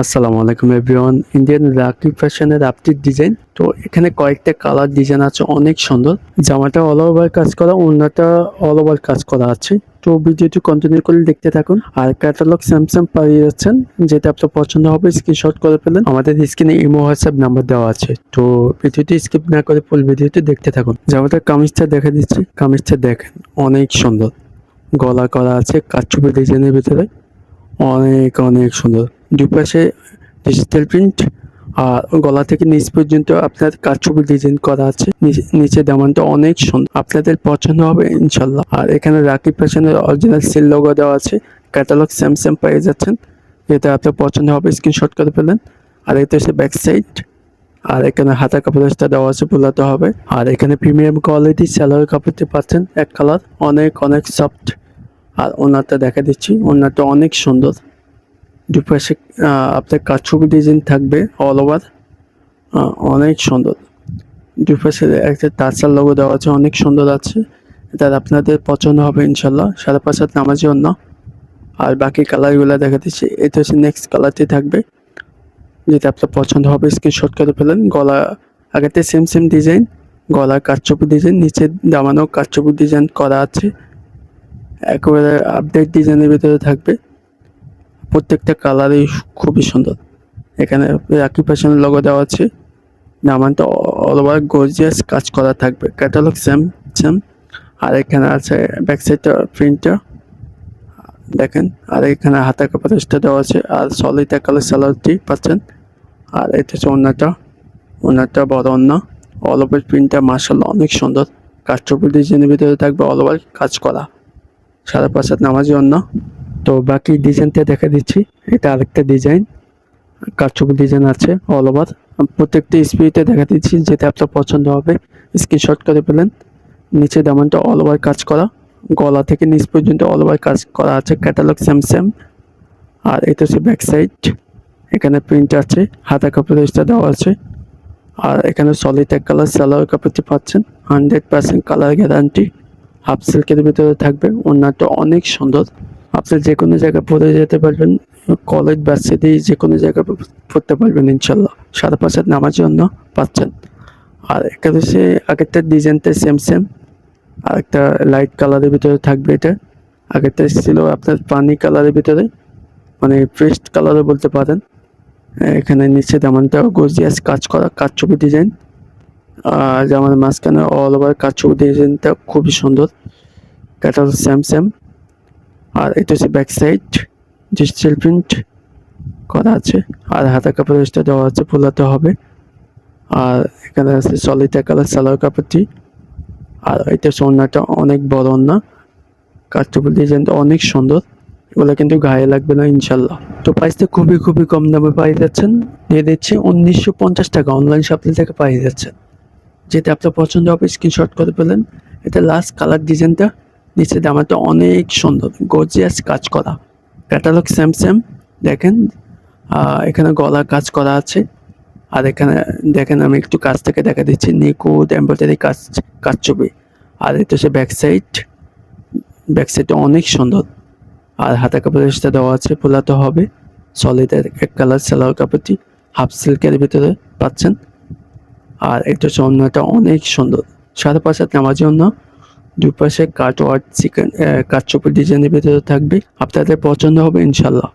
আসসালামু আলাইকুম everyone. Indian রাকি ফ্যাশনের আপডেট ডিজাইন। তো এখানে কয়েকটা কালার ডিজাইন আছে, অনেক সুন্দর। জামাটা অল ওভার কাজ করা, ওড়নাটা অল ওভার কাজ করা আছে। তো ভিডিওটি কন্টিনিউ করে দেখতে থাকুন। আর ক্যাটালগ স্যামসাং পেয়ে যাচ্ছেন, যেটা আপনার পছন্দ হবে স্ক্রিনশট করে ফেলেন। আমাদের স্ক্রিনে ইমো হোয়াটসঅ্যাপ নাম্বার দেওয়া আছে। তো ভিডিওটি স্কিপ না করে ফুল ভিডিওটি দেখতে থাকুন। জামাটার কামিজটা দেখা দিচ্ছি, কামিজটা দেখেন অনেক সুন্দর। গলা করা আছে কারচুপি ডিজাইনের ভিতরে, অনেক অনেক সুন্দর। দুপাশে ডিজিটাল প্রিন্ট, আর গলা থেকে নিচ পর্যন্ত আপনার কারচুপি ডিজাইন করা আছে। নিচে দামানটা অনেক সুন্দর, আপনাদের পছন্দ হবে ইনশাল্লাহ। আর এখানে রাকি ফ্যাশনের অরিজিনাল সিল লোগো দেওয়া আছে। ক্যাটালগ স্যামসাং পেয়ে যাচ্ছেন, যেটা আপনার পছন্দ হবে স্ক্রিনশট করে ফেলেন। আর এটা হচ্ছে ব্যাক সাইড। আর এখানে হাতা কাপড়টা দেওয়া আছে, বোলাতে হবে। আর এখানে প্রিমিয়াম কোয়ালিটি সালোয়ার কাপড়টি পাচ্ছেন, এক কালার, অনেক অনেক সফট। আর ওনারটা দেখা দিচ্ছি, ওনারটা অনেক সুন্দর। দুপাশে আপনার কারচুপি ডিজাইন থাকবে অল ওভার, অনেক সুন্দর। দুপাশে একটা টাচার লোগো দেওয়া আছে, অনেক সুন্দর আছে। এটা আপনাদের পছন্দ হবে ইনশাল্লাহ। 5.5 নামার জন্য। আর বাকি কালারগুলো দেখা দিচ্ছি, এটা হচ্ছে নেক্সট কালারটি থাকবে, যেটা আপনার পছন্দ হবে স্ক্রিনশট করে ফেলেন। গলা আগেতে সেম সেম ডিজাইন, গলার কারচুপি ডিজাইন, নিচে দামানো কারচুপি ডিজাইন করা আছে। একেবারে আপডেট ডিজাইনের ভিতরে থাকবে, প্রত্যেকটা কালারই খুবই সুন্দর। এখানে রাকি ফ্যাশনের লোগো দেওয়া আছে। দামানটা অল ওভার গর্জিয়াস কাজ করা থাকবে, ক্যাটালগ সেম সেম। আর এখানে আছে ব্যাক সাইডটা প্রিন্টটা দেখেন। আর এখানে হাতা কাপড়টা দেওয়া আছে। আর সলিড কালার সালোয়ারটি পাচ্ছেন। আর এটা হচ্ছে ওড়নাটা, ওড়নাটা বড় ওড়না। অল ওভার প্রিন্টটা মাশাআল্লাহ অনেক সুন্দর। কারচুপি ডিজাইনের ভিতরে থাকবে অল ওভার কাজ করা, 5.5 নামার জন্য। তো বাকি ডিজাইনটা দেখা দিচ্ছি, এটা আরেকটা ডিজাইন, কারচুপি ডিজাইন আছে অল ওভার। প্রত্যেকটা স্পিডে দেখা দিচ্ছি, যেটা আপনার পছন্দ হবে স্ক্রিনশট করে ফেলেন। নিচে দামানটা অল ওভার কাজ করা, গলা থেকে নিচ পর্যন্ত অল ওভার কাজ করা আছে, ক্যাটালগ স্যামসাং। আর এটা হচ্ছে ব্যাক সাইড, এখানে প্রিন্ট আছে, হাতা কাপড়টা দেওয়া আছে। আর এখানে সলিড এক কালার সালোয়ার কাপড়টি পাচ্ছেন, 100% কালার গ্যারান্টি। হাফ সিল্কের ভিতরে থাকবে, ওড়নাটা অনেক সুন্দর। আপনি যে কোনো জায়গায় পরে যেতে পারবেন, কলেজ ভার্সিটি যে কোনো জায়গায় পড়তে পারবেন ইনশাল্লাহ। 5.5 নামার জন্য পাচ্ছেন। আর এখানে হচ্ছে আগেরটা ডিজাইনটা সেম সেম, আর একটা লাইট কালারের ভিতরে থাকবে। এটা আগেরটা ছিল আপনার পানি কালারের ভিতরে, মানে পেস্ট কালারও বলতে পারেন। এখানে নিচে দামানটা গর্জিয়াস কাজ করা কারচুপি ডিজাইন। জামার মাঝখানে অল ওভার কারচুপি ডিজাইনটা খুবই সুন্দর, ক্যাটালগ সেম সেম। আর এটা হচ্ছে ব্যাক সাইড, ডিজিটাল প্রিন্ট করা আছে। আর হাতা কাপড়টা দেওয়া আছে, ফোলাতে হবে। আর এখানে আছে সলিড কালার সালোয়ার কাপড়টি। আর এটা ওড়নাটা অনেক বড় ওড়না, কারচুপি ডিজাইনটা অনেক সুন্দর। এগুলো কিন্তু গায়ে লাগবে না ইনশাল্লাহ। তো প্রাইসটা খুবই খুবই কম দামে পাই যাচ্ছেন, দিয়ে দিচ্ছি 1950 টাকা। অনলাইন শপিং থেকে পাই যাচ্ছেন, যেটা আপনার পছন্দ হবে স্ক্রিনশট করে ফেলেন। এটা লাস্ট কালার ডিজাইনটা, নিচে দামাটা অনেক সুন্দর, গর্জিয়াস কাজ করা, ক্যাটালগ স্যামসাং দেখেন। এখানে গলা কাজ করা আছে। আর এখানে দেখেন, আমি একটু কাছ থেকে দেখা দিচ্ছি, নিখুঁত এমব্রয়ডারি কারচুপি। আর এটা হচ্ছে ব্যাক সাইড, ব্যাক সাইডটা অনেক সুন্দর। আর হাতা কাপড়টা দেওয়া আছে, ফোলাতে হবে। সলিডের এক কালার সালোয়ার কাপড়টি, হাফ সিল্কের ভিতরে পাচ্ছেন। আর এটা হচ্ছে ওড়নাটা অনেক সুন্দর, 5.5 নামার জন্য। দুপাশে কাটওয়ার্ক চিকেন কারচুপি ডিজাইনের ভিতরে থাকবে, আপনাদের পছন্দ হবে ইনশাল্লাহ।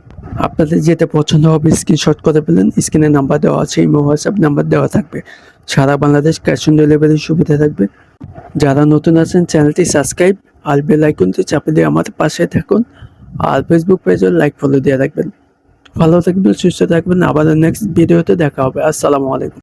আপনাদের যেটা পছন্দ হবে স্ক্রিনশট করে ফেলেন। স্ক্রিনে নাম্বার দেওয়া আছে, ইমো হোয়াটসঅ্যাপ নাম্বার দেওয়া থাকবে। সারা বাংলাদেশ ক্যাশ অন ডেলিভারির সুবিধা থাকবে। যারা নতুন আছেন চ্যানেলটি সাবস্ক্রাইব আর বেল আইকনটি চাপে দিয়ে আমাদের পাশে থাকুন। আর ফেসবুক পেজে লাইক ফলো দিয়ে রাখবেন। ভালো থাকবেন, সুস্থ থাকবেন। আবার নেক্সট ভিডিওতে দেখা হবে। আসসালামু আলাইকুম।